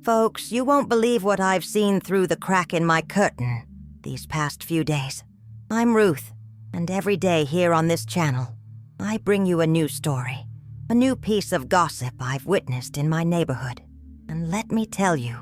Folks, you won't believe what I've seen through the crack in my curtain these past few days. I'm Ruth, and every day here on this channel, I bring you a new story, a new piece of gossip I've witnessed in my neighborhood. And let me tell you,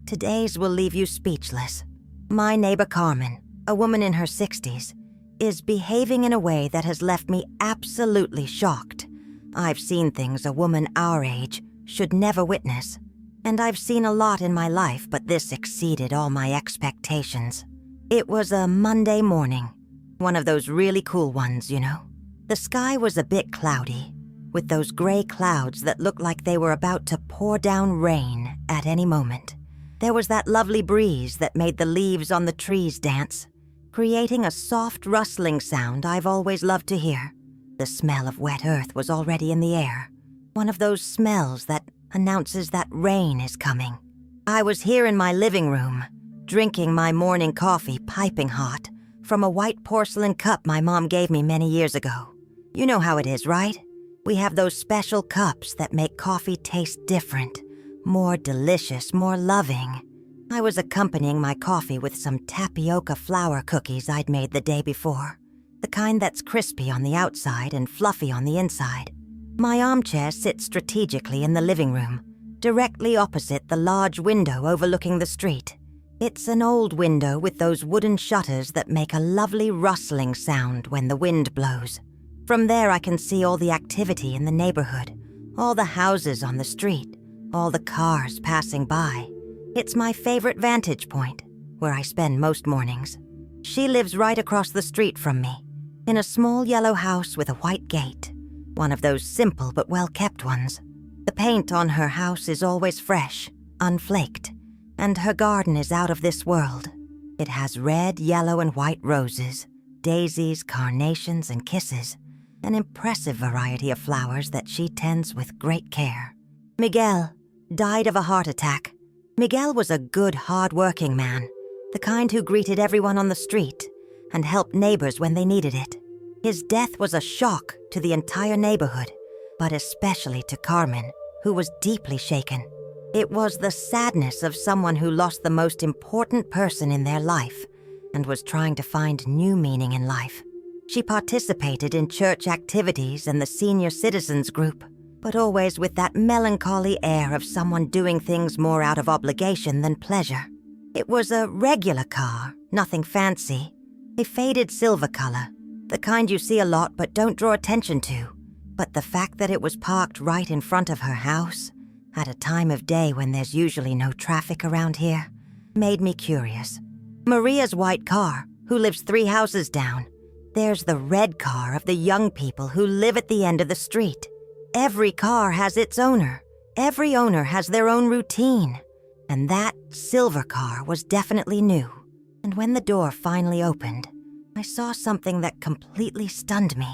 today's will leave you speechless. My neighbor Carmen, a woman in her 60s, is behaving in a way that has left me absolutely shocked. I've seen things a woman our age should never witness, and I've seen a lot in my life, but this exceeded all my expectations. It was a Monday morning, one of those really cool ones, you know. The sky was a bit cloudy, with those gray clouds that looked like they were about to pour down rain at any moment. There was that lovely breeze that made the leaves on the trees dance, creating a soft rustling sound I've always loved to hear. The smell of wet earth was already in the air, one of those smells that announces that rain is coming. I was here in my living room, drinking my morning coffee piping hot from a white porcelain cup my mom gave me many years ago. You know how it is, right? We have those special cups that make coffee taste different, more delicious, more loving. I was accompanying my coffee with some tapioca flour cookies I'd made the day before, the kind that's crispy on the outside and fluffy on the inside. My armchair sits strategically in the living room, directly opposite the large window overlooking the street. It's an old window with those wooden shutters that make a lovely rustling sound when the wind blows. From there I can see all the activity in the neighborhood, all the houses on the street, all the cars passing by. It's my favorite vantage point, where I spend most mornings. She lives right across the street from me, in a small yellow house with a white gate, one of those simple but well-kept ones. The paint on her house is always fresh, unflaked, and her garden is out of this world. It has red, yellow, and white roses, daisies, carnations, and kisses, an impressive variety of flowers that she tends with great care. Miguel died of a heart attack. Miguel was a good, hard-working man, the kind who greeted everyone on the street and helped neighbors when they needed it. His death was a shock to the entire neighborhood, but especially to Carmen, who was deeply shaken. It was the sadness of someone who lost the most important person in their life and was trying to find new meaning in life. She participated in church activities and the senior citizens group, but always with that melancholy air of someone doing things more out of obligation than pleasure. It was a regular car, nothing fancy, a faded silver color, the kind you see a lot but don't draw attention to. But the fact that it was parked right in front of her house, at a time of day when there's usually no traffic around here, made me curious. Maria's white car, who lives 3 houses down. There's the red car of the young people who live at the end of the street. Every car has its owner. Every owner has their own routine. And that silver car was definitely new. And when the door finally opened, I saw something that completely stunned me.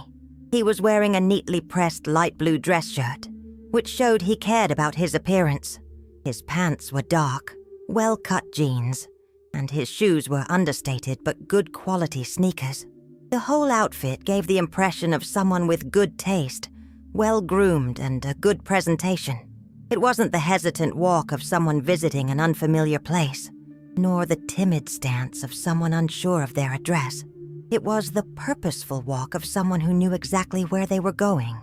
He was wearing a neatly pressed light blue dress shirt, which showed he cared about his appearance. His pants were dark, well-cut jeans, and his shoes were understated but good quality sneakers. The whole outfit gave the impression of someone with good taste, well-groomed, and a good presentation. It wasn't the hesitant walk of someone visiting an unfamiliar place, nor the timid stance of someone unsure of their address. It was the purposeful walk of someone who knew exactly where they were going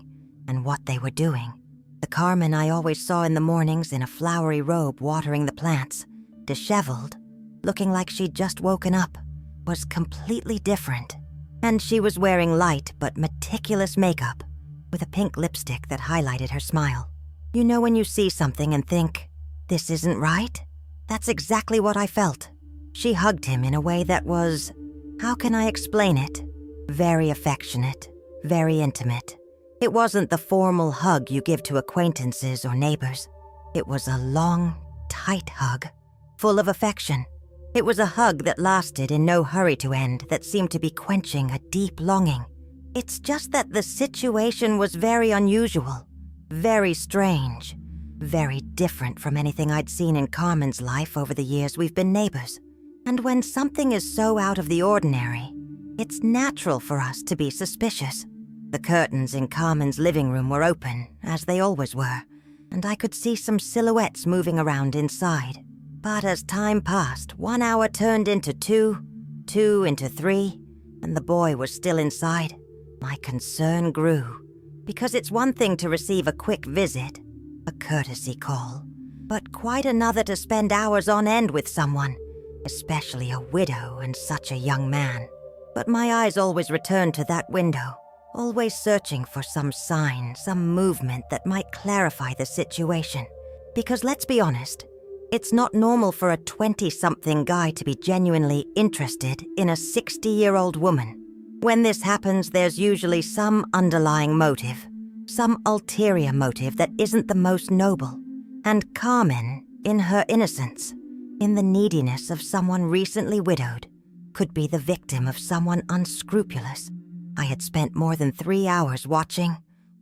and what they were doing. The Carmen I always saw in the mornings in a flowery robe watering the plants, disheveled, looking like she'd just woken up, was completely different. And she was wearing light but meticulous makeup, with a pink lipstick that highlighted her smile. You know when you see something and think, this isn't right? That's exactly what I felt. She hugged him in a way that was, how can I explain it? Very affectionate, very intimate. It wasn't the formal hug you give to acquaintances or neighbors. It was a long, tight hug, full of affection. It was a hug that lasted in no hurry to end, that seemed to be quenching a deep longing. It's just that the situation was very unusual, very strange, very different from anything I'd seen in Carmen's life over the years we've been neighbors. And when something is so out of the ordinary, it's natural for us to be suspicious. The curtains in Carmen's living room were open, as they always were, and I could see some silhouettes moving around inside. But as time passed, 1 hour turned into 2, 2 into 3, and the boy was still inside. My concern grew, because it's one thing to receive a quick visit, a courtesy call, but quite another to spend hours on end with someone, especially a widow and such a young man. But my eyes always returned to that window, always searching for some sign, some movement that might clarify the situation. Because let's be honest, it's not normal for a 20-something guy to be genuinely interested in a 60-year-old woman. When this happens, there's usually some underlying motive, some ulterior motive that isn't the most noble. And Carmen, in her innocence, in the neediness of someone recently widowed, could be the victim of someone unscrupulous. I had spent more than 3 hours watching,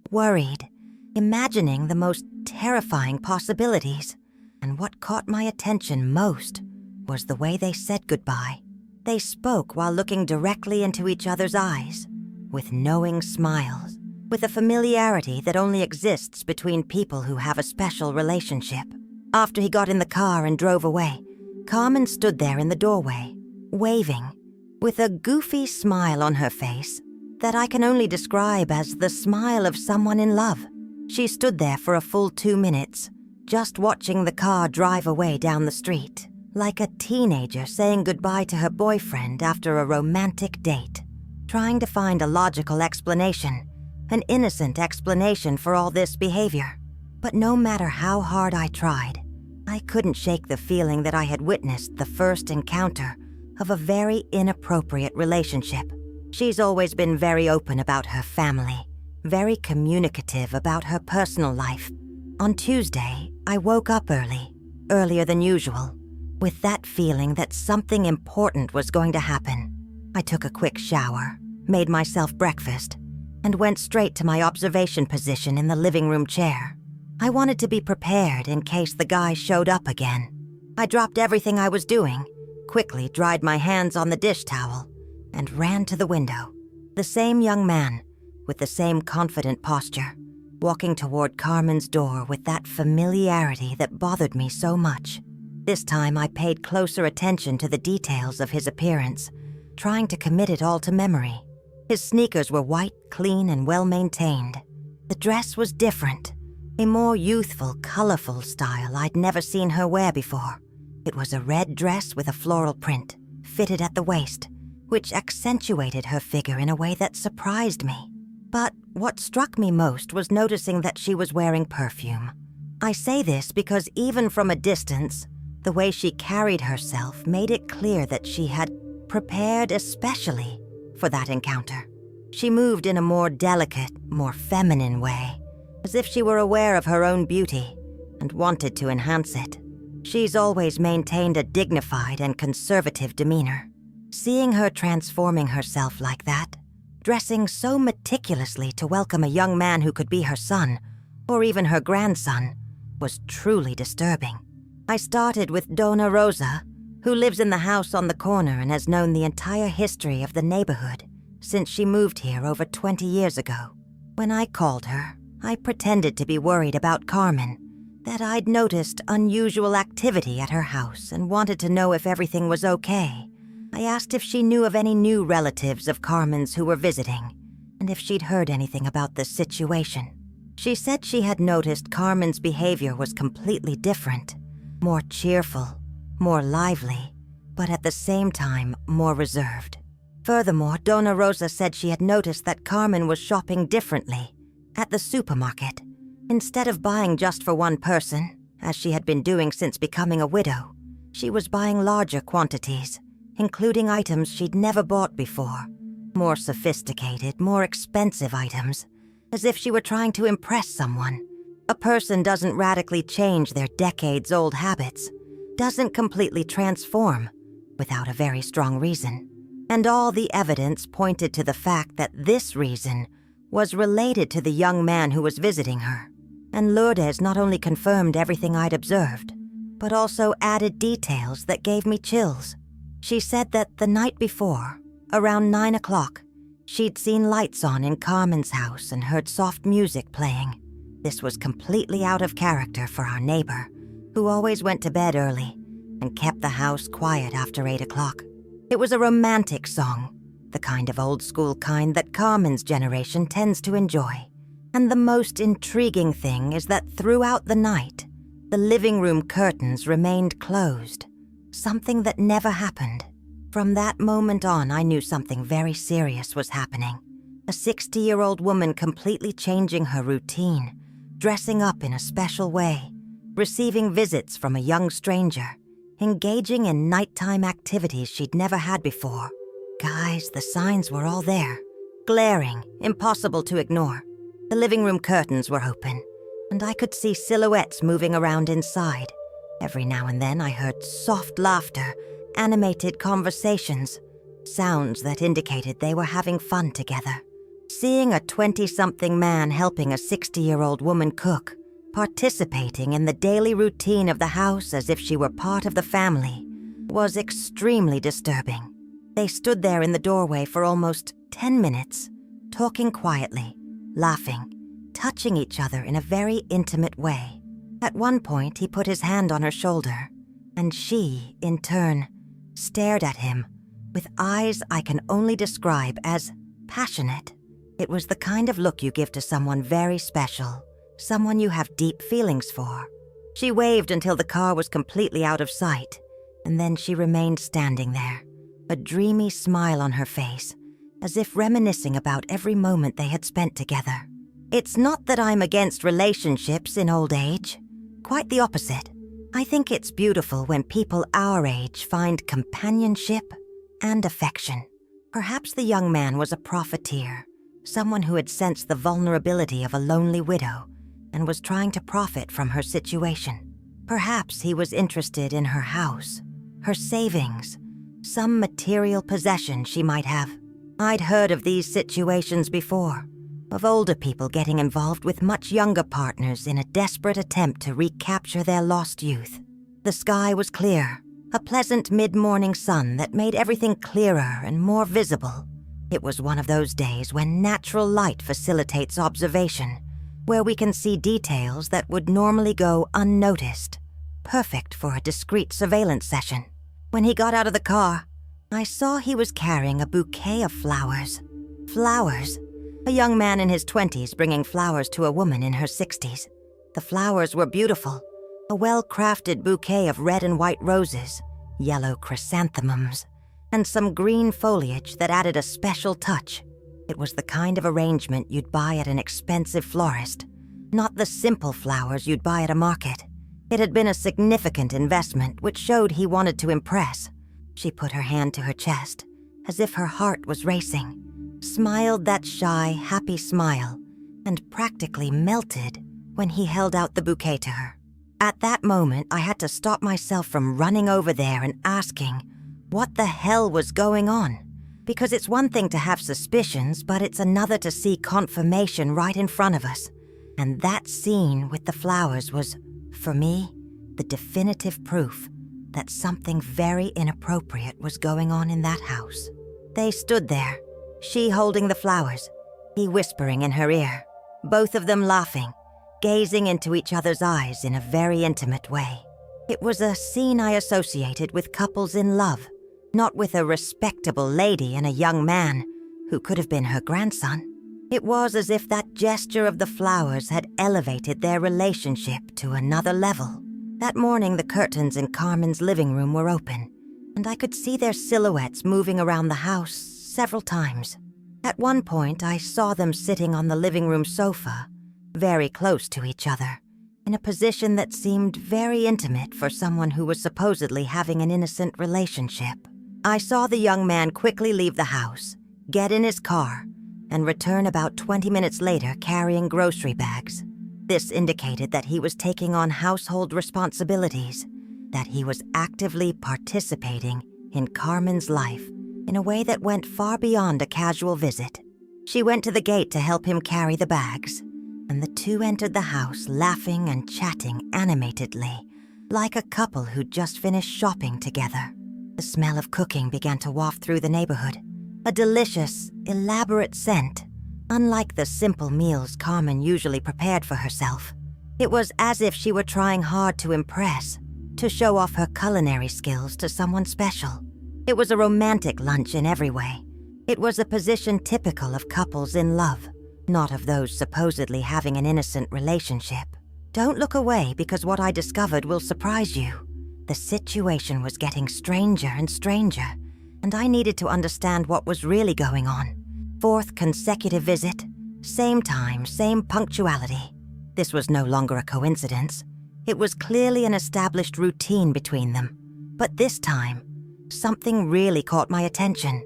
worried, imagining the most terrifying possibilities. And what caught my attention most was the way they said goodbye. They spoke while looking directly into each other's eyes, with knowing smiles, with a familiarity that only exists between people who have a special relationship. After he got in the car and drove away, Carmen stood there in the doorway, waving, with a goofy smile on her face that I can only describe as the smile of someone in love. She stood there for a full 2 minutes, just watching the car drive away down the street, like a teenager saying goodbye to her boyfriend after a romantic date, trying to find a logical explanation, an innocent explanation for all this behavior. But no matter how hard I tried, I couldn't shake the feeling that I had witnessed the first encounter of a very inappropriate relationship. She's always been very open about her family, very communicative about her personal life. On Tuesday, I woke up earlier than usual, with that feeling that something important was going to happen. I took a quick shower, made myself breakfast, and went straight to my observation position in the living room chair. I wanted to be prepared in case the guy showed up again. I dropped everything I was doing, quickly dried my hands on the dish towel, and ran to the window. The same young man, with the same confident posture, walking toward Carmen's door with that familiarity that bothered me so much. This time I paid closer attention to the details of his appearance, trying to commit it all to memory. His sneakers were white, clean, and well-maintained. The dress was different, a more youthful, colorful style I'd never seen her wear before. It was a red dress with a floral print, fitted at the waist, which accentuated her figure in a way that surprised me. But what struck me most was noticing that she was wearing perfume. I say this because even from a distance, the way she carried herself made it clear that she had prepared especially for that encounter. She moved in a more delicate, more feminine way, as if she were aware of her own beauty and wanted to enhance it. She's always maintained a dignified and conservative demeanor. Seeing her transforming herself like that, dressing so meticulously to welcome a young man who could be her son, or even her grandson, was truly disturbing. I started with Dona Rosa, who lives in the house on the corner and has known the entire history of the neighborhood since she moved here over 20 years ago. When I called her, I pretended to be worried about Carmen, that I'd noticed unusual activity at her house and wanted to know if everything was okay. I asked if she knew of any new relatives of Carmen's who were visiting, and if she'd heard anything about the situation. She said she had noticed Carmen's behavior was completely different, more cheerful, more lively, but at the same time more reserved. Furthermore, Dona Rosa said she had noticed that Carmen was shopping differently at the supermarket. Instead of buying just for one person, as she had been doing since becoming a widow, she was buying larger quantities, including items she'd never bought before, more sophisticated, more expensive items, as if she were trying to impress someone. A person doesn't radically change their decades-old habits, doesn't completely transform, without a very strong reason. And all the evidence pointed to the fact that this reason was related to the young man who was visiting her. And Lourdes not only confirmed everything I'd observed, but also added details that gave me chills. She said that the night before, around 9 o'clock, she'd seen lights on in Carmen's house and heard soft music playing. This was completely out of character for our neighbor, who always went to bed early and kept the house quiet after 8 o'clock. It was a romantic song, the kind of old-school kind that Carmen's generation tends to enjoy. And the most intriguing thing is that throughout the night, the living room curtains remained closed, something that never happened. From that moment on, I knew something very serious was happening. A 60-year-old woman completely changing her routine, dressing up in a special way, receiving visits from a young stranger, engaging in nighttime activities she'd never had before. Guys, the signs were all there, glaring, impossible to ignore. The living room curtains were open, and I could see silhouettes moving around inside. Every now and then I heard soft laughter, animated conversations, sounds that indicated they were having fun together. Seeing a 20-something man helping a 60-year-old woman cook, participating in the daily routine of the house as if she were part of the family, was extremely disturbing. They stood there in the doorway for almost 10 minutes, talking quietly, laughing, touching each other in a very intimate way. At one point, he put his hand on her shoulder, and she, in turn, stared at him with eyes I can only describe as passionate. It was the kind of look you give to someone very special, someone you have deep feelings for. She waved until the car was completely out of sight, and then she remained standing there, a dreamy smile on her face, as if reminiscing about every moment they had spent together. It's not that I'm against relationships in old age. Quite the opposite. I think it's beautiful when people our age find companionship and affection. Perhaps the young man was a profiteer, someone who had sensed the vulnerability of a lonely widow and was trying to profit from her situation. Perhaps he was interested in her house, her savings, some material possession she might have. I'd heard of these situations before, of older people getting involved with much younger partners in a desperate attempt to recapture their lost youth. The sky was clear, a pleasant mid-morning sun that made everything clearer and more visible. It was one of those days when natural light facilitates observation, where we can see details that would normally go unnoticed, perfect for a discreet surveillance session. When he got out of the car, I saw he was carrying a bouquet of flowers. Flowers. A young man in his 20s bringing flowers to a woman in her 60s. The flowers were beautiful, a well-crafted bouquet of red and white roses, yellow chrysanthemums, and some green foliage that added a special touch. It was the kind of arrangement you'd buy at an expensive florist, not the simple flowers you'd buy at a market. It had been a significant investment, which showed he wanted to impress. She put her hand to her chest, as if her heart was racing, smiled that shy, happy smile, and practically melted when he held out the bouquet to her. At that moment, I had to stop myself from running over there and asking what the hell was going on. Because it's one thing to have suspicions, but it's another to see confirmation right in front of us. And that scene with the flowers was, for me, the definitive proof that something very inappropriate was going on in that house. They stood there, she holding the flowers, he whispering in her ear, both of them laughing, gazing into each other's eyes in a very intimate way. It was a scene I associated with couples in love, not with a respectable lady and a young man who could have been her grandson. It was as if that gesture of the flowers had elevated their relationship to another level. That morning, the curtains in Carmen's living room were open, and I could see their silhouettes moving around the house several times. At one point, I saw them sitting on the living room sofa, very close to each other, in a position that seemed very intimate for someone who was supposedly having an innocent relationship. I saw the young man quickly leave the house, get in his car, and return about 20 minutes later carrying grocery bags. This indicated that he was taking on household responsibilities, that he was actively participating in Carmen's life in a way that went far beyond a casual visit. She went to the gate to help him carry the bags, and the two entered the house laughing and chatting animatedly, like a couple who'd just finished shopping together. The smell of cooking began to waft through the neighborhood, a delicious, elaborate scent, Unlike the simple meals Carmen usually prepared for herself, it was as if she were trying hard to impress, to show off her culinary skills to someone special. It was a romantic lunch in every way. It was a position typical of couples in love, not of those supposedly having an innocent relationship. Don't look away, because what I discovered will surprise you. The situation was getting stranger and stranger, and I needed to understand what was really going on. 4th consecutive visit, same time, same punctuality. This was no longer a coincidence. It was clearly an established routine between them. But this time, something really caught my attention.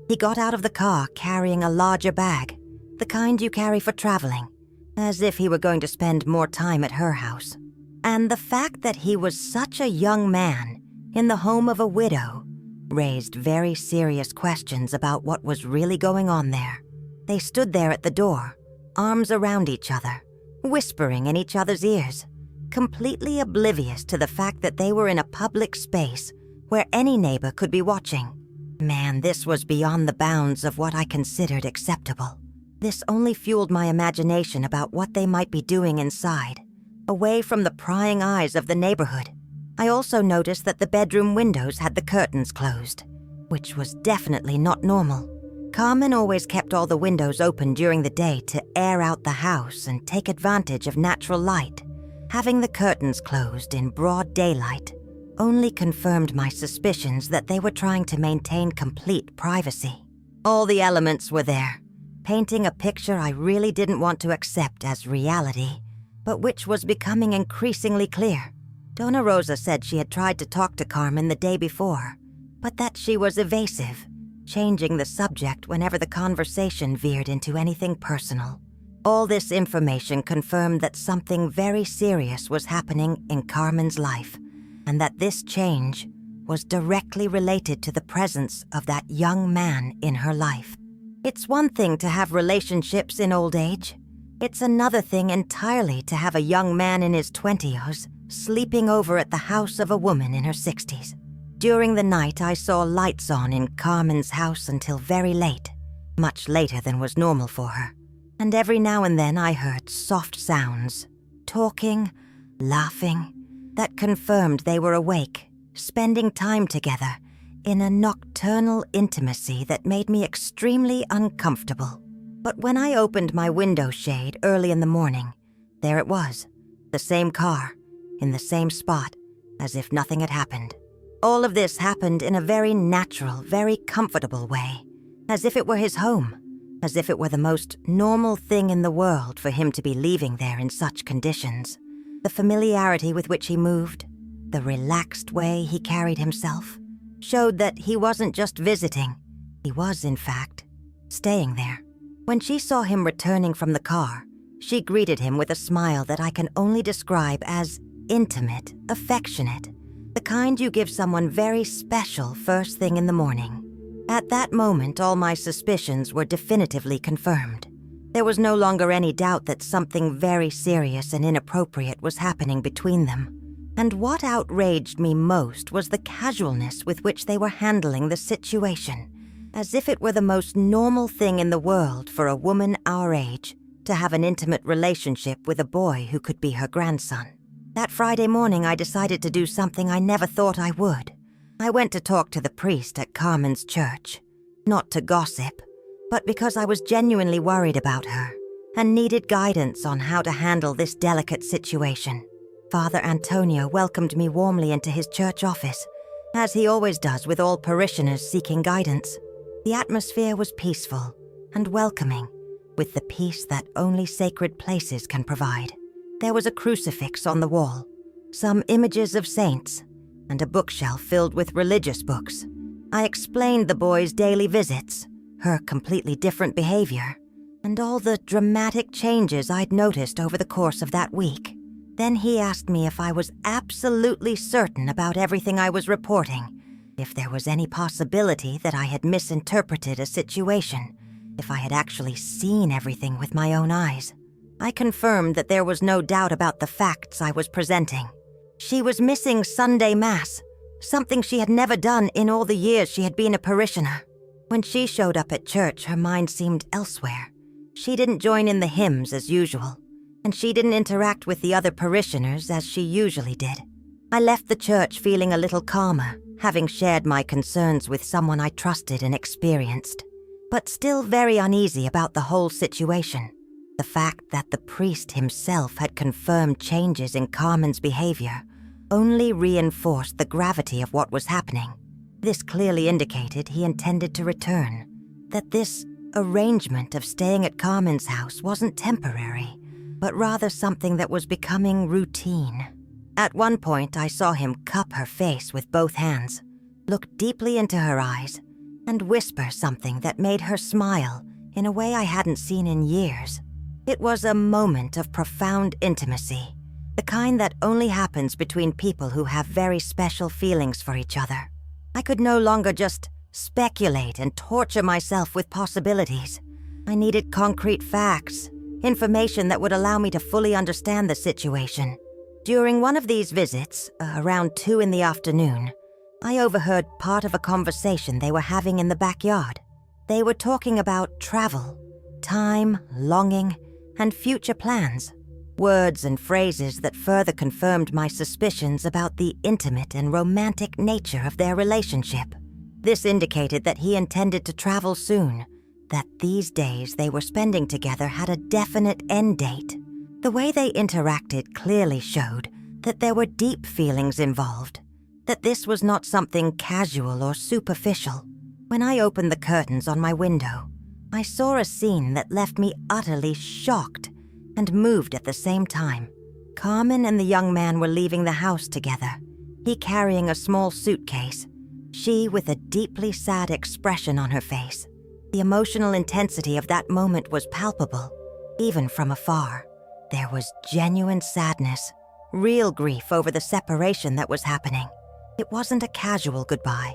He got out of the car carrying a larger bag, the kind you carry for traveling, as if he were going to spend more time at her house. And the fact that he was such a young man in the home of a widow raised very serious questions about what was really going on there. They stood there at the door, arms around each other, whispering in each other's ears, completely oblivious to the fact that they were in a public space where any neighbor could be watching. Man, this was beyond the bounds of what I considered acceptable. This only fueled my imagination about what they might be doing inside, away from the prying eyes of the neighborhood. I also noticed that the bedroom windows had the curtains closed, which was definitely not normal. Carmen always kept all the windows open during the day to air out the house and take advantage of natural light. Having the curtains closed in broad daylight only confirmed my suspicions that they were trying to maintain complete privacy. All the elements were there, painting a picture I really didn't want to accept as reality, but which was becoming increasingly clear. Donna Rosa said she had tried to talk to Carmen the day before, but that she was evasive, changing the subject whenever the conversation veered into anything personal. All this information confirmed that something very serious was happening in Carmen's life, and that this change was directly related to the presence of that young man in her life. It's one thing to have relationships in old age. It's another thing entirely to have a young man in his 20s sleeping over at the house of a woman in her 60s. During the night, I saw lights on in Carmen's house until very late, much later than was normal for her. And every now and then I heard soft sounds, talking, laughing, that confirmed they were awake, spending time together in a nocturnal intimacy that made me extremely uncomfortable. But when I opened my window shade early in the morning, there it was, the same car, in the same spot, as if nothing had happened. All of this happened in a very natural, very comfortable way, as if it were his home, as if it were the most normal thing in the world for him to be leaving there in such conditions. The familiarity with which he moved, the relaxed way he carried himself, showed that he wasn't just visiting. He was, in fact, staying there. When she saw him returning from the car, she greeted him with a smile that I can only describe as intimate, affectionate, the kind you give someone very special first thing in the morning. At that moment, all my suspicions were definitively confirmed. There was no longer any doubt that something very serious and inappropriate was happening between them. And what outraged me most was the casualness with which they were handling the situation, as if it were the most normal thing in the world for a woman our age to have an intimate relationship with a boy who could be her grandson. That Friday morning, I decided to do something I never thought I would. I went to talk to the priest at Carmen's church, not to gossip, but because I was genuinely worried about her and needed guidance on how to handle this delicate situation. Father Antonio welcomed me warmly into his church office, as he always does with all parishioners seeking guidance. The atmosphere was peaceful and welcoming, with the peace that only sacred places can provide. There was a crucifix on the wall, some images of saints, and a bookshelf filled with religious books. I explained the boy's daily visits, her completely different behavior, and all the dramatic changes I'd noticed over the course of that week. Then he asked me if I was absolutely certain about everything I was reporting, if there was any possibility that I had misinterpreted a situation, if I had actually seen everything with my own eyes. I confirmed that there was no doubt about the facts I was presenting. She was missing Sunday Mass, something she had never done in all the years she had been a parishioner. When she showed up at church, her mind seemed elsewhere. She didn't join in the hymns as usual, and she didn't interact with the other parishioners as she usually did. I left the church feeling a little calmer, having shared my concerns with someone I trusted and experienced, but still very uneasy about the whole situation. The fact that the priest himself had confirmed changes in Carmen's behavior only reinforced the gravity of what was happening. This clearly indicated he intended to return, that this arrangement of staying at Carmen's house wasn't temporary, but rather something that was becoming routine. At one point, I saw him cup her face with both hands, look deeply into her eyes, and whisper something that made her smile in a way I hadn't seen in years. It was a moment of profound intimacy, the kind that only happens between people who have very special feelings for each other. I could no longer just speculate and torture myself with possibilities. I needed concrete facts, information that would allow me to fully understand the situation. During one of these visits, around 2 in the afternoon, I overheard part of a conversation they were having in the backyard. They were talking about travel, time, longing, and future plans. Words and phrases that further confirmed my suspicions about the intimate and romantic nature of their relationship. This indicated that he intended to travel soon, that these days they were spending together had a definite end date. The way they interacted clearly showed that there were deep feelings involved, that this was not something casual or superficial. When I opened the curtains on my window, I saw a scene that left me utterly shocked and moved at the same time. Carmen and the young man were leaving the house together, he carrying a small suitcase, she with a deeply sad expression on her face. The emotional intensity of that moment was palpable, even from afar. There was genuine sadness, real grief over the separation that was happening. It wasn't a casual goodbye.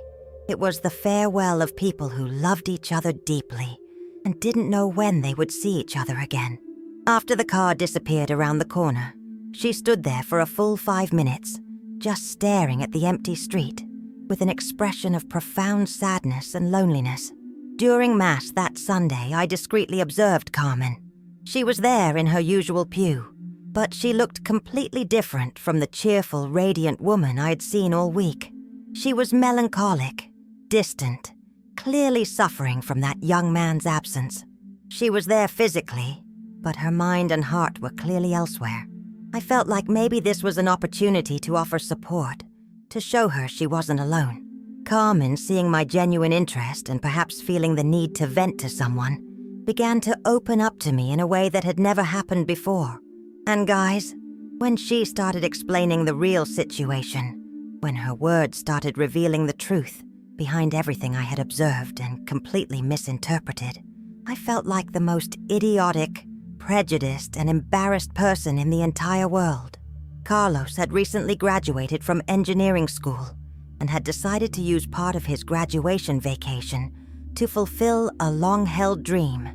It was the farewell of people who loved each other deeply and didn't know when they would see each other again. After the car disappeared around the corner, she stood there for a full 5 minutes, just staring at the empty street, with an expression of profound sadness and loneliness. During Mass that Sunday, I discreetly observed Carmen. She was there in her usual pew, but she looked completely different from the cheerful, radiant woman I had seen all week. She was melancholic, distant, clearly suffering from that young man's absence. She was there physically, but her mind and heart were clearly elsewhere. I felt like maybe this was an opportunity to offer support, to show her she wasn't alone. Carmen, seeing my genuine interest and perhaps feeling the need to vent to someone, began to open up to me in a way that had never happened before. And guys, when she started explaining the real situation, when her words started revealing the truth behind everything I had observed and completely misinterpreted, I felt like the most idiotic, prejudiced, and embarrassed person in the entire world. Carlos had recently graduated from engineering school and had decided to use part of his graduation vacation to fulfill a long-held dream,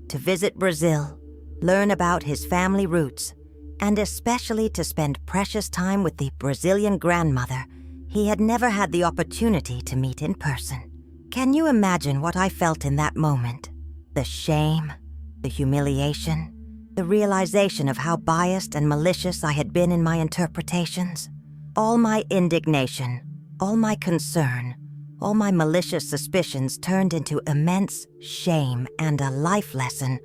to visit Brazil, learn about his family roots, and especially to spend precious time with the Brazilian grandmother he had never had the opportunity to meet in person. Can you imagine what I felt in that moment? The shame, the humiliation, the realization of how biased and malicious I had been in my interpretations. All my indignation, all my concern, all my malicious suspicions turned into immense shame and a life lesson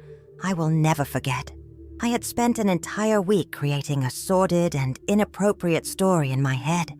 I will never forget. I had spent an entire week creating a sordid and inappropriate story in my head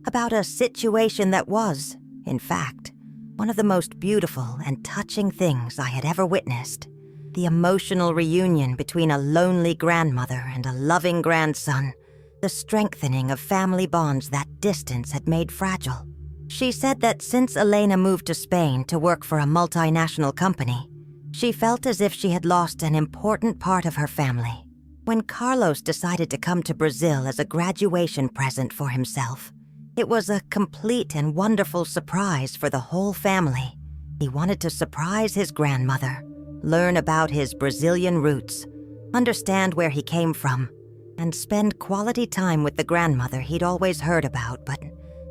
about a situation that was, in fact, one of the most beautiful and touching things I had ever witnessed. The emotional reunion between a lonely grandmother and a loving grandson, the strengthening of family bonds that distance had made fragile. She said that since Elena moved to Spain to work for a multinational company, she felt as if she had lost an important part of her family. When Carlos decided to come to Brazil as a graduation present for himself, it was a complete and wonderful surprise for the whole family. He wanted to surprise his grandmother, learn about his Brazilian roots, understand where he came from, and spend quality time with the grandmother he'd always heard about but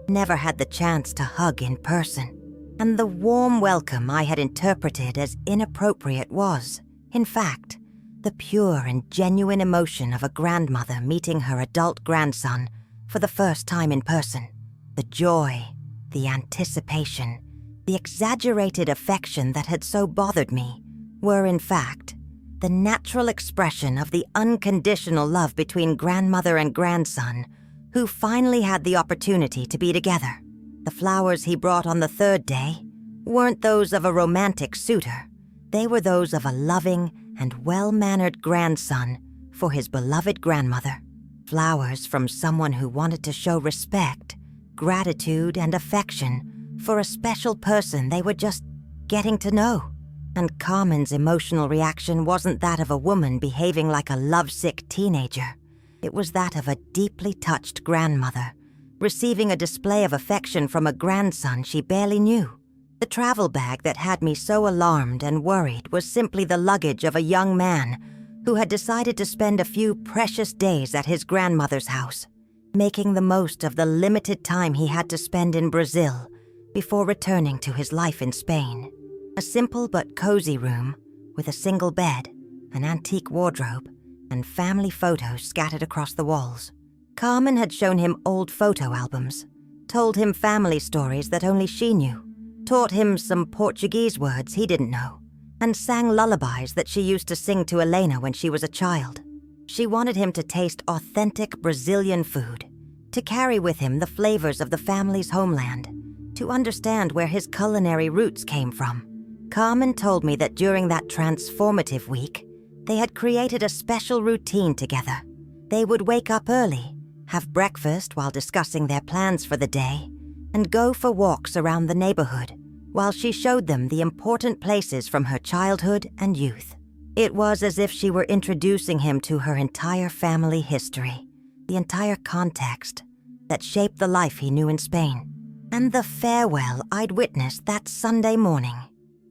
never had the chance to hug in person. And the warm welcome I had interpreted as inappropriate was, in fact, The pure and genuine emotion of a grandmother meeting her adult grandson for the first time in person. The joy, the anticipation, the exaggerated affection that had so bothered me were, in fact, the natural expression of the unconditional love between grandmother and grandson, who finally had the opportunity to be together. The flowers he brought on the third day weren't those of a romantic suitor. They were those of a loving and well-mannered grandson for his beloved grandmother. Flowers from someone who wanted to show respect, gratitude, and affection for a special person they were just getting to know. And Carmen's emotional reaction wasn't that of a woman behaving like a lovesick teenager. It was that of a deeply touched grandmother, receiving a display of affection from a grandson she barely knew. The travel bag that had me so alarmed and worried was simply the luggage of a young man who had decided to spend a few precious days at his grandmother's house, making the most of the limited time he had to spend in Brazil before returning to his life in Spain. A simple but cozy room with a single bed, an antique wardrobe, and family photos scattered across the walls. Carmen had shown him old photo albums, told him family stories that only she knew, taught him some Portuguese words he didn't know, and sang lullabies that she used to sing to Elena when she was a child. She wanted him to taste authentic Brazilian food, to carry with him the flavors of the family's homeland, to understand where his culinary roots came from. Carmen told me that during that transformative week, they had created a special routine together. They would wake up early, have breakfast while discussing their plans for the day, and go for walks around the neighborhood while she showed them the important places from her childhood and youth. It was as if she were introducing him to her entire family history, the entire context that shaped the life he knew in Spain, and the farewell I'd witnessed that Sunday morning.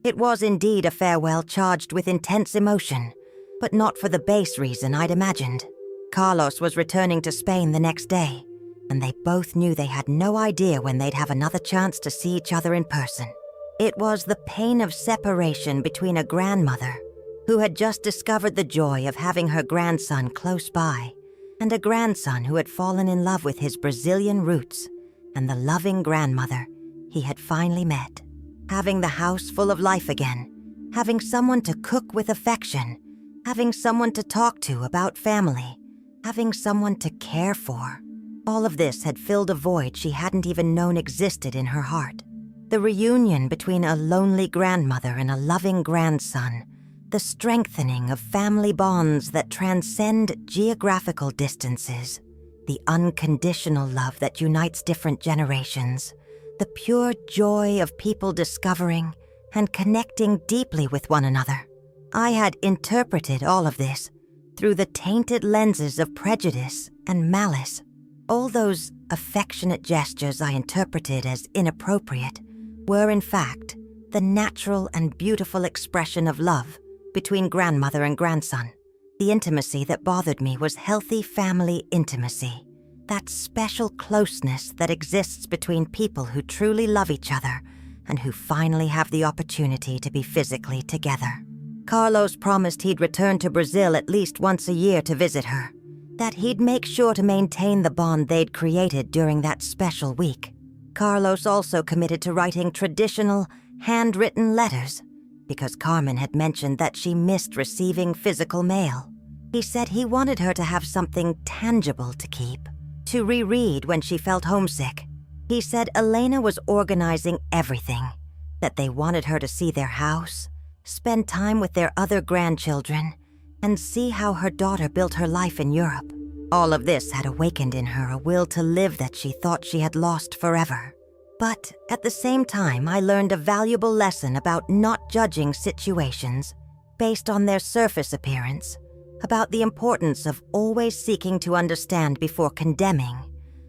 It was indeed a farewell charged with intense emotion, but not for the base reason I'd imagined. Carlos was returning to Spain the next day, and they both knew they had no idea when they'd have another chance to see each other in person. It was the pain of separation between a grandmother who had just discovered the joy of having her grandson close by, and a grandson who had fallen in love with his Brazilian roots and the loving grandmother he had finally met. Having the house full of life again, having someone to cook with affection, having someone to talk to about family, having someone to care for. All of this had filled a void she hadn't even known existed in her heart. The reunion between a lonely grandmother and a loving grandson, the strengthening of family bonds that transcend geographical distances, the unconditional love that unites different generations, the pure joy of people discovering and connecting deeply with one another. I had interpreted all of this through the tainted lenses of prejudice and malice. All those affectionate gestures I interpreted as inappropriate were, in fact, the natural and beautiful expression of love between grandmother and grandson. The intimacy that bothered me was healthy family intimacy, that special closeness that exists between people who truly love each other and who finally have the opportunity to be physically together. Carlos promised he'd return to Brazil at least once a year to visit her, that he'd make sure to maintain the bond they'd created during that special week. Carlos also committed to writing traditional, handwritten letters, because Carmen had mentioned that she missed receiving physical mail. He said he wanted her to have something tangible to keep, to reread when she felt homesick. He said Elena was organizing everything, that they wanted her to see their house, spend time with their other grandchildren, and see how her daughter built her life in Europe. All of this had awakened in her a will to live that she thought she had lost forever. But at the same time, I learned a valuable lesson about not judging situations based on their surface appearance, about the importance of always seeking to understand before condemning,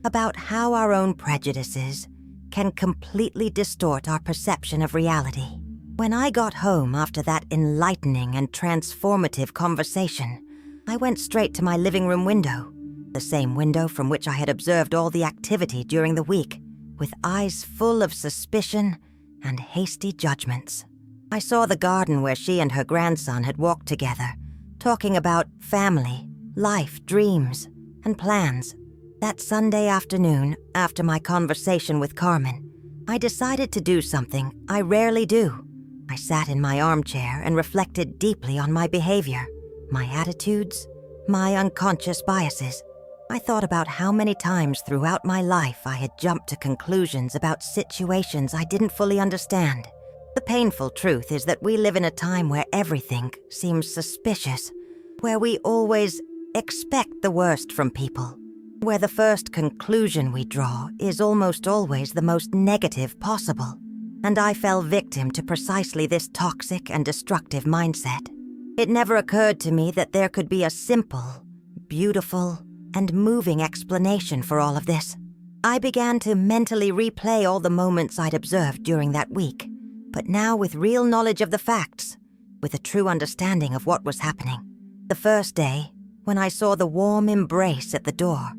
about how our own prejudices can completely distort our perception of reality. When I got home after that enlightening and transformative conversation, I went straight to my living room window, the same window from which I had observed all the activity during the week, with eyes full of suspicion and hasty judgments. I saw the garden where she and her grandson had walked together, talking about family, life, dreams, and plans. That Sunday afternoon, after my conversation with Carmen, I decided to do something I rarely do. I sat in my armchair and reflected deeply on my behavior, my attitudes, my unconscious biases. I thought about how many times throughout my life I had jumped to conclusions about situations I didn't fully understand. The painful truth is that we live in a time where everything seems suspicious, where we always expect the worst from people, where the first conclusion we draw is almost always the most negative possible. And I fell victim to precisely this toxic and destructive mindset. It never occurred to me that there could be a simple, beautiful, and moving explanation for all of this. I began to mentally replay all the moments I'd observed during that week, but now with real knowledge of the facts, with a true understanding of what was happening. The first day, when I saw the warm embrace at the door,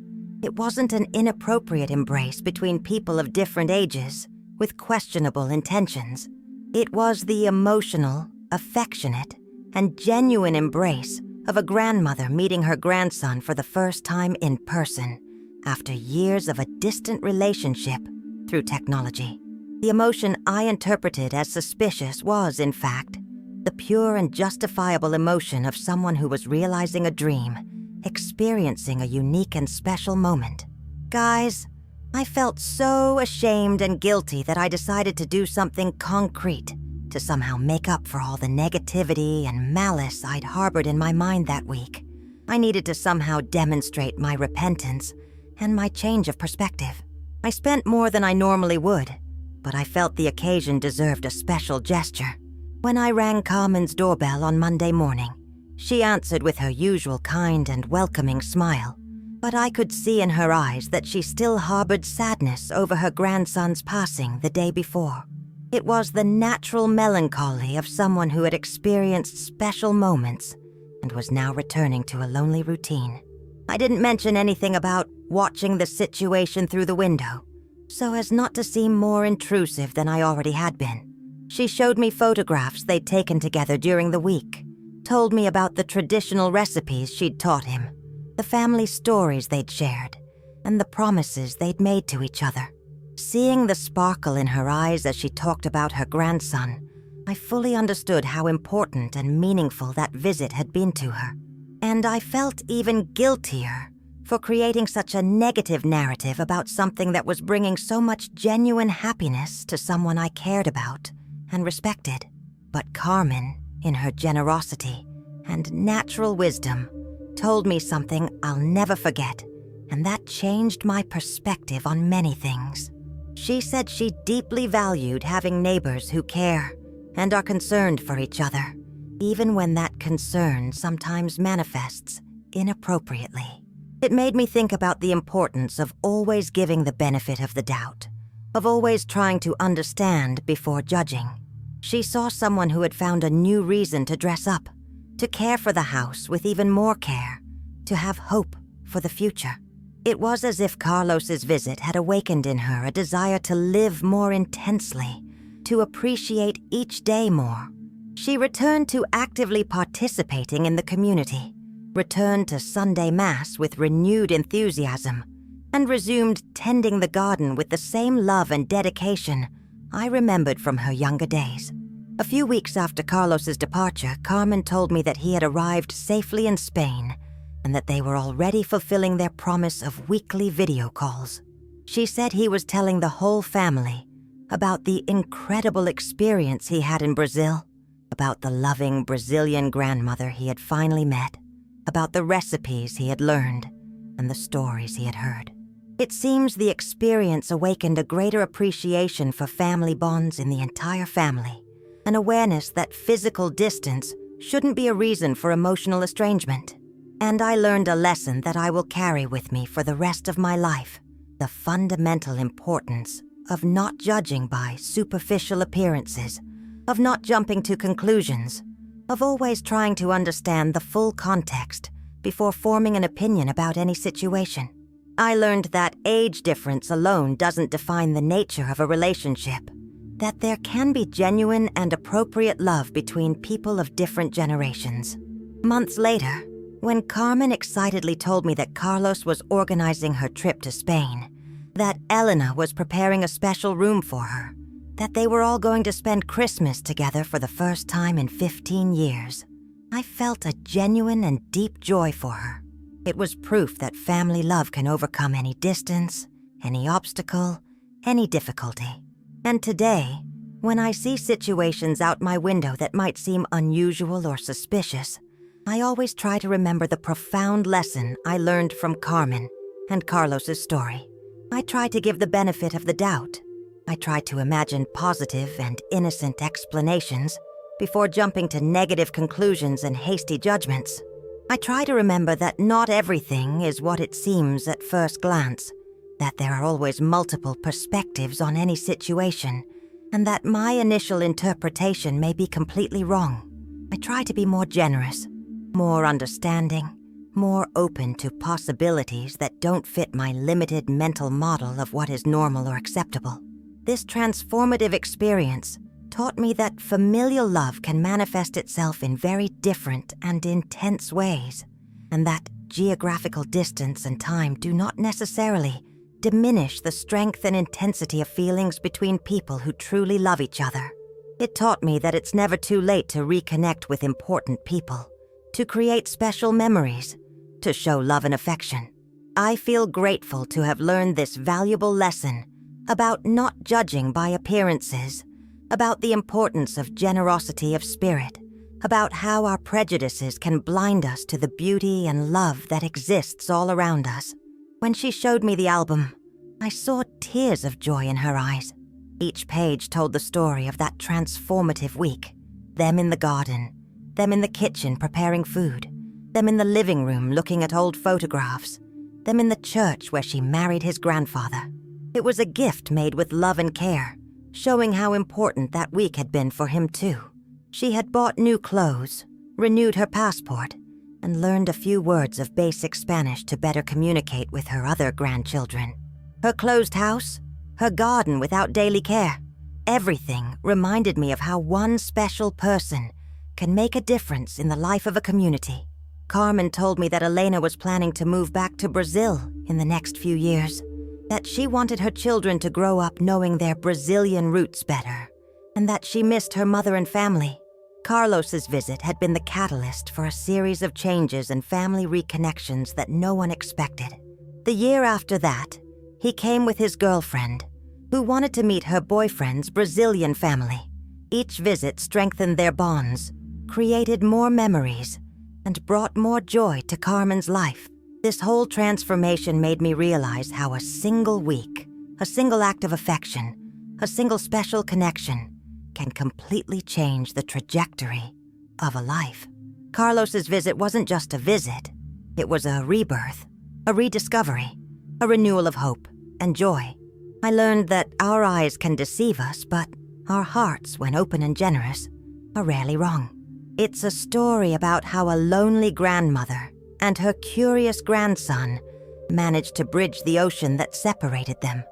it wasn't an inappropriate embrace between people of different ages with questionable intentions. It was the emotional, affectionate, and genuine embrace of a grandmother meeting her grandson for the first time in person after years of a distant relationship through technology. The emotion I interpreted as suspicious was, in fact, the pure and justifiable emotion of someone who was realizing a dream, experiencing a unique and special moment. Guys, I felt so ashamed and guilty that I decided to do something concrete to somehow make up for all the negativity and malice I'd harbored in my mind that week. I needed to somehow demonstrate my repentance and my change of perspective. I spent more than I normally would, but I felt the occasion deserved a special gesture. When I rang Carmen's doorbell on Monday morning, she answered with her usual kind and welcoming smile, but I could see in her eyes that she still harbored sadness over her grandson's passing the day before. It was the natural melancholy of someone who had experienced special moments and was now returning to a lonely routine. I didn't mention anything about watching the situation through the window, so as not to seem more intrusive than I already had been. She showed me photographs they'd taken together during the week, told me about the traditional recipes she'd taught him, the family stories they'd shared, and the promises they'd made to each other. Seeing the sparkle in her eyes as she talked about her grandson, I fully understood how important and meaningful that visit had been to her. And I felt even guiltier for creating such a negative narrative about something that was bringing so much genuine happiness to someone I cared about and respected. But Carmen, in her generosity and natural wisdom, told me something I'll never forget, and that changed my perspective on many things. She said she deeply valued having neighbors who care and are concerned for each other, even when that concern sometimes manifests inappropriately. It made me think about the importance of always giving the benefit of the doubt, of always trying to understand before judging. She saw someone who had found a new reason to dress up, to care for the house with even more care, to have hope for the future. It was as if Carlos's visit had awakened in her a desire to live more intensely, to appreciate each day more. She returned to actively participating in the community, returned to Sunday Mass with renewed enthusiasm, and resumed tending the garden with the same love and dedication I remembered from her younger days. A few weeks after Carlos's departure, Carmen told me that he had arrived safely in Spain and that they were already fulfilling their promise of weekly video calls. She said he was telling the whole family about the incredible experience he had in Brazil, about the loving Brazilian grandmother he had finally met, about the recipes he had learned, and the stories he had heard. It seems the experience awakened a greater appreciation for family bonds in the entire family, an awareness that physical distance shouldn't be a reason for emotional estrangement. And I learned a lesson that I will carry with me for the rest of my life: the fundamental importance of not judging by superficial appearances, of not jumping to conclusions, of always trying to understand the full context before forming an opinion about any situation. I learned that age difference alone doesn't define the nature of a relationship, that there can be genuine and appropriate love between people of different generations. Months later, when Carmen excitedly told me that Carlos was organizing her trip to Spain, that Elena was preparing a special room for her, that they were all going to spend Christmas together for the first time in 15 years, I felt a genuine and deep joy for her. It was proof that family love can overcome any distance, any obstacle, any difficulty. And today, when I see situations out my window that might seem unusual or suspicious, I always try to remember the profound lesson I learned from Carmen and Carlos's story. I try to give the benefit of the doubt. I try to imagine positive and innocent explanations before jumping to negative conclusions and hasty judgments. I try to remember that not everything is what it seems at first glance, that there are always multiple perspectives on any situation, and that my initial interpretation may be completely wrong. I try to be more generous, more understanding, more open to possibilities that don't fit my limited mental model of what is normal or acceptable. This transformative experience taught me that familial love can manifest itself in very different and intense ways, and that geographical distance and time do not necessarily diminish the strength and intensity of feelings between people who truly love each other. It taught me that it's never too late to reconnect with important people, to create special memories, to show love and affection. I feel grateful to have learned this valuable lesson about not judging by appearances, about the importance of generosity of spirit, about how our prejudices can blind us to the beauty and love that exists all around us. When she showed me the album, I saw tears of joy in her eyes. Each page told the story of that transformative week. Them in the garden, them in the kitchen preparing food, them in the living room looking at old photographs, them in the church where she married his grandfather. It was a gift made with love and care, showing how important that week had been for him too. She had bought new clothes, renewed her passport, and learned a few words of basic Spanish to better communicate with her other grandchildren. Her closed house, her garden without daily care, everything reminded me of how one special person can make a difference in the life of a community. Carmen told me that Elena was planning to move back to Brazil in the next few years, that she wanted her children to grow up knowing their Brazilian roots better, and that she missed her mother and family. Carlos's visit had been the catalyst for a series of changes and family reconnections that no one expected. The year after that, he came with his girlfriend, who wanted to meet her boyfriend's Brazilian family. Each visit strengthened their bonds, created more memories, and brought more joy to Carmen's life. This whole transformation made me realize how a single week, a single act of affection, a single special connection can completely change the trajectory of a life. Carlos's visit wasn't just a visit. It was a rebirth, a rediscovery, a renewal of hope and joy. I learned that our eyes can deceive us, but our hearts, when open and generous, are rarely wrong. It's a story about how a lonely grandmother and her curious grandson managed to bridge the ocean that separated them,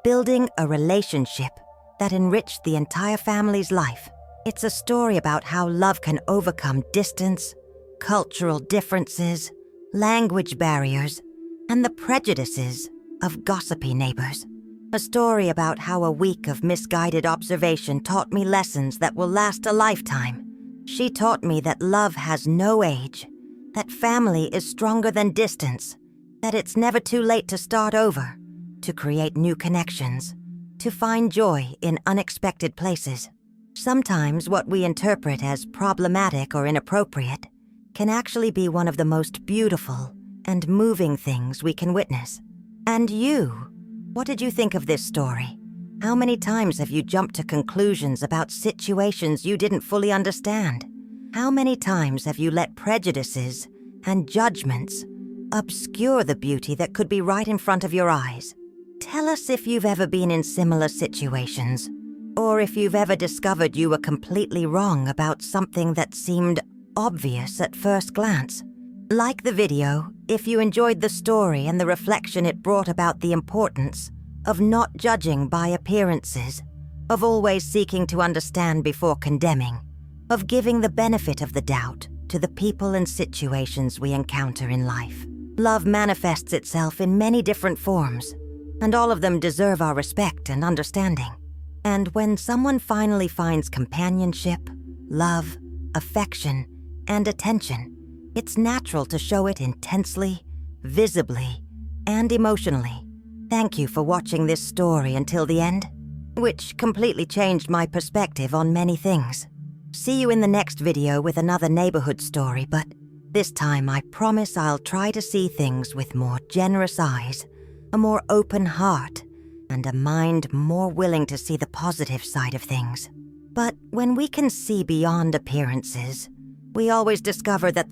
building a relationship that enriched the entire family's life. It's a story about how love can overcome distance, cultural differences, language barriers, and the prejudices of gossipy neighbors. A story about how a week of misguided observation taught me lessons that will last a lifetime. She taught me that love has no age, that family is stronger than distance, that it's never too late to start over, to create new connections, to find joy in unexpected places. Sometimes what we interpret as problematic or inappropriate can actually be one of the most beautiful and moving things we can witness. And you, what did you think of this story? How many times have you jumped to conclusions about situations you didn't fully understand? How many times have you let prejudices and judgments obscure the beauty that could be right in front of your eyes? Tell us if you've ever been in similar situations, or if you've ever discovered you were completely wrong about something that seemed obvious at first glance. Like the video if you enjoyed the story and the reflection it brought about the importance of not judging by appearances, of always seeking to understand before condemning, of giving the benefit of the doubt to the people and situations we encounter in life. Love manifests itself in many different forms, and all of them deserve our respect and understanding. And when someone finally finds companionship, love, affection, and attention, it's natural to show it intensely, visibly, and emotionally. Thank you for watching this story until the end, which completely changed my perspective on many things. See you in the next video with another neighborhood story, but this time I promise I'll try to see things with more generous eyes, a more open heart, and a mind more willing to see the positive side of things. But when we can see beyond appearances, we always discover that the